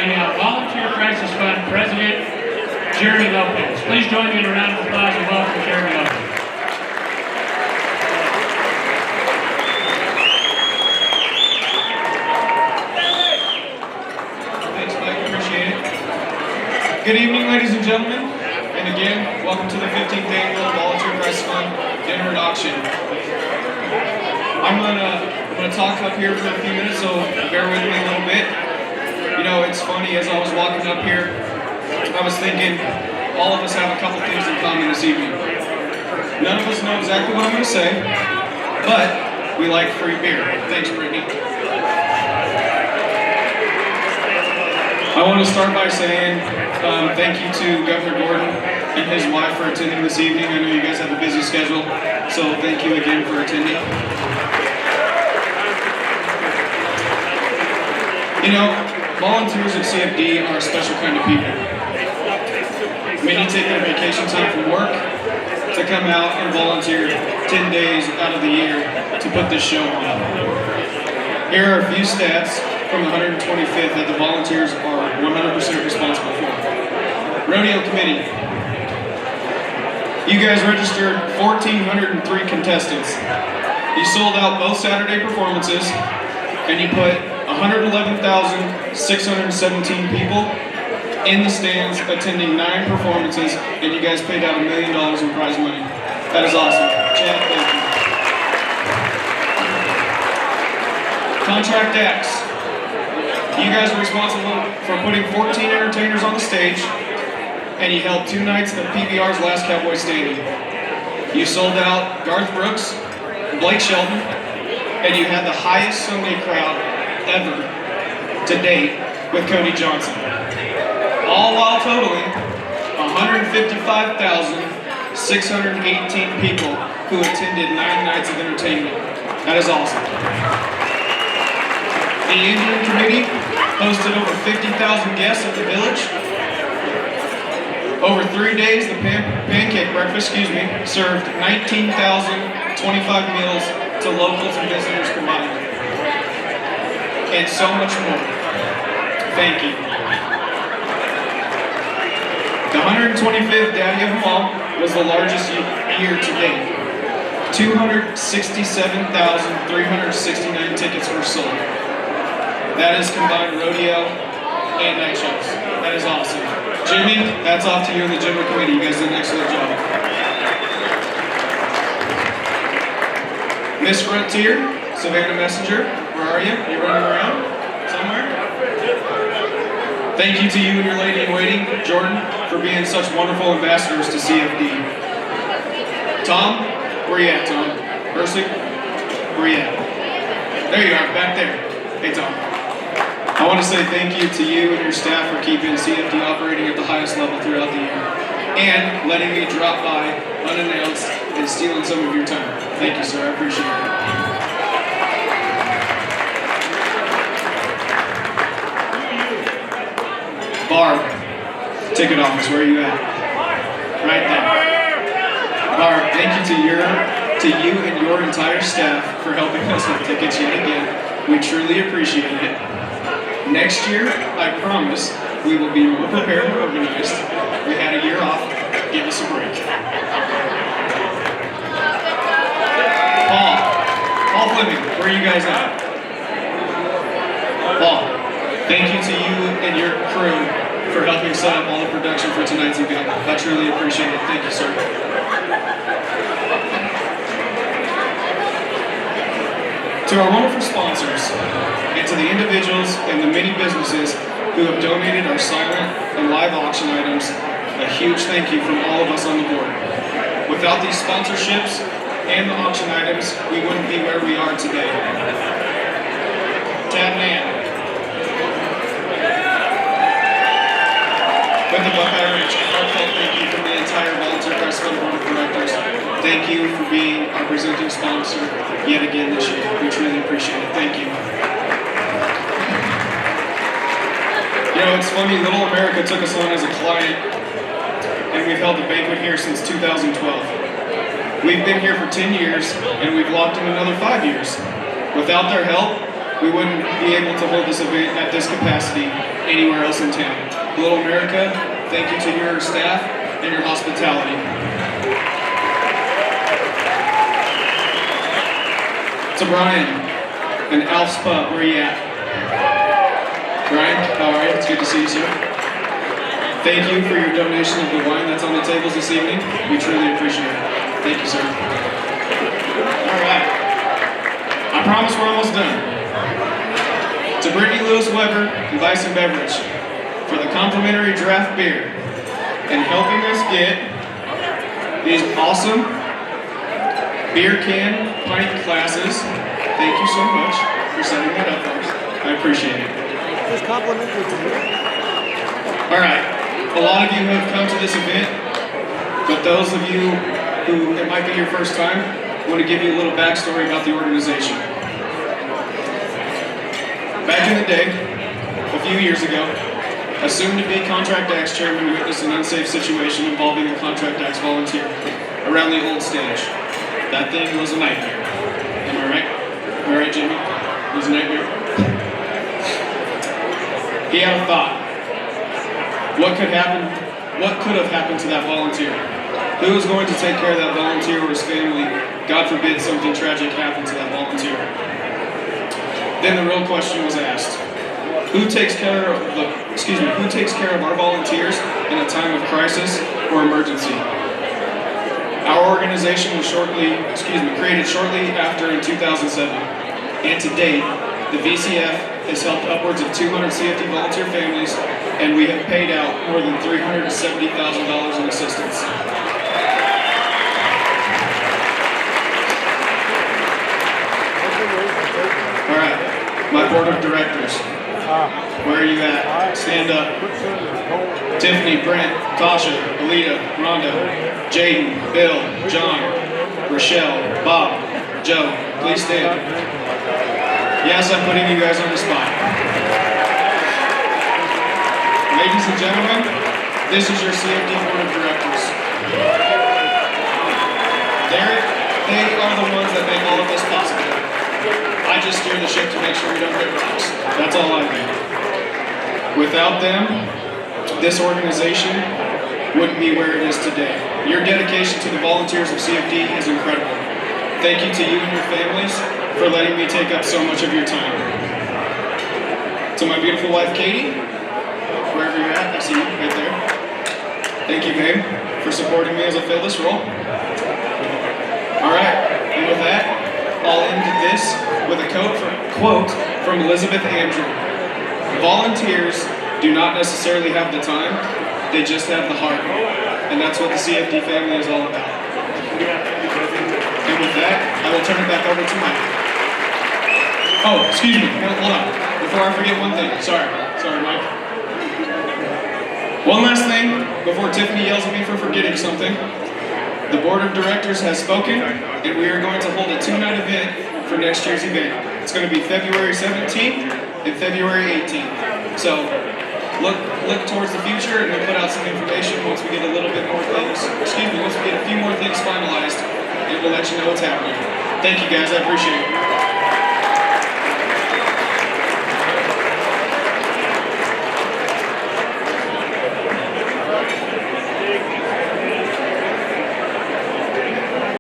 the Volunteer Crisis Fund President, Jeremy Lopez. Please join me in a round of applause and welcome Jeremy Lopez. Thanks, Mike. Appreciate it. Good evening, ladies and gentlemen. And again, welcome to the 15th Annual Volunteer Crisis Fund Dinner and Auction. I'm gonna talk up here for a few minutes, so bear with me a little bit. You know, it's funny, as I was walking up here, I was thinking, all of us have a couple things in common this evening. None of us know exactly what I'm going to say, but we like free beer. Thanks, Brittany. I want to start by saying thank you to Governor Gordon and his wife for attending this evening. I know you guys have a busy schedule, so thank you again for attending. You know, volunteers at CFD are a special kind of people. Many take their vacation time from work to come out and volunteer 10 days out of the year to put this show on. Here are a few stats from the 125th that the volunteers are 100% responsible for. Rodeo Committee. You guys registered 1,403 contestants. You sold out both Saturday performances, and you put 111,617 people in the stands attending 9 performances, and you guys paid out $1 million in prize money. That is awesome. Chad, thank you. Contract acts. You guys are responsible for putting 14 entertainers on the stage, and you held 2 nights of PBR's Last Cowboy Standing. You sold out Garth Brooks, Blake Shelton, and you had the highest Sunday crowd ever to date with Cody Johnson. All while totaling 155,618 people who attended 9 nights of entertainment. That is awesome. The Indian Committee hosted over 50,000 guests at the village. Over 3 days, the pancake breakfast, served 19,025 meals to locals and visitors combined. And so much more. Thank you. The 125th Daddy of them all was the largest year to date. 267,369 tickets were sold. That is combined rodeo and night shows. That is awesome. Jimmy, that's off to you and the general committee. You guys did an excellent job. Miss Frontier, Savannah Messenger, where are you? You running around somewhere? Thank you to you and your lady in waiting, Jordan, for being such wonderful ambassadors to CFD. Tom, where you at, Tom? Percy, where you at? There you are, back there. Hey, Tom. I want to say thank you to you and your staff for keeping CFD operating at the highest level throughout the year, and letting me drop by unannounced and stealing some of your time. Thank you, sir. I appreciate it. Barb, ticket office, where are you at? Right there. Barb, thank you to you and your entire staff for helping us with tickets yet again. We truly appreciate it. Next year, I promise, we will be more prepared and organized. We had a year off. Give us a break. Paul Fleming, where are you guys at? Paul, thank you to you and your crew for helping set up all the production for tonight's event. I truly appreciate it. Thank you, sir. To our wonderful sponsors, and to the individuals and the many businesses who have donated our silent and live auction items, a huge thank you from all of us on the board. Without these sponsorships and the auction items, we wouldn't be where we are today. Tab Nan. With the Buckeye Ranch, a heartfelt thank you from the entire Volunteer Crisis Fund Board of Directors. Thank you for being our presenting sponsor yet again this year. We truly appreciate it. Thank you. You know, it's funny, Little America took us on as a client, and we've held the banquet here since 2012. We've been here for 10 years, and we've locked in another 5 years. Without their help, we wouldn't be able to hold this event at this capacity anywhere else in town. Little America, thank you to your staff and your hospitality. To Brian and Alf's Pub, where you at? Brian, how are you? It's good to see you, sir. Thank you for your donation of the wine that's on the tables this evening. We truly appreciate it. Thank you, sir. All right. I promise we're almost done. To Brittany Lewis Weber and Bison Beverage for the complimentary draft beer and helping us get these awesome beer can pint glasses. Thank you so much for setting that up for us. I appreciate it. Just complimentary to you. All right. A lot of you have come to this event, but those of you who it might be your first time, I want to give you a little backstory about the organization. Back in the day, a few years ago, a soon-to-be Contract Acts chairman witnessed an unsafe situation involving a Contract Acts volunteer around the old stage. That thing was a nightmare. Am I right? Am I right, Jimmy? It was a nightmare. He had a thought. What could have happened to that volunteer? Who was going to take care of that volunteer or his family? God forbid something tragic happened to that volunteer. Then the real question was asked. Who takes care of our volunteers in a time of crisis or emergency? Our organization was created shortly after in 2007. And to date, the VCF has helped upwards of 200 CFD volunteer families, and we have paid out more than $370,000 in assistance. All right, my board of directors. Where are you at? Stand up. Tiffany, Brent, Tasha, Alita, Rhonda, Jaden, Bill, John, Rochelle, Bob, Joe, please stand. Yes, I'm putting you guys on the spot. Ladies and gentlemen, this is your CFD board of directors. They are the ones that make all of this possible. I just steer the ship to make sure we don't hit rocks. That's all I do. Without them, this organization wouldn't be where it is today. Your dedication to the volunteers of CFD is incredible. Thank you to you and your families for letting me take up so much of your time. To my beautiful wife, Katie, wherever you're at, I see you right there. Thank you, babe, for supporting me as I fill this role. All right, and with that, I'll end this with a quote from Elizabeth Andrew. Volunteers do not necessarily have the time, they just have the heart. And that's what the CFD family is all about. And with that, I will turn it back over to Mike. Oh, excuse me, hold on. Before I forget one thing, sorry, Mike. One last thing, before Tiffany yells at me for forgetting something. The board of directors has spoken, and we are going to hold a 2-night event for next year's event. It's going to be February 17th and February 18th. So look towards the future, and we'll put out some information once we get a little bit more things, once we get a few more things finalized, and we'll let you know what's happening. Thank you guys, I appreciate it.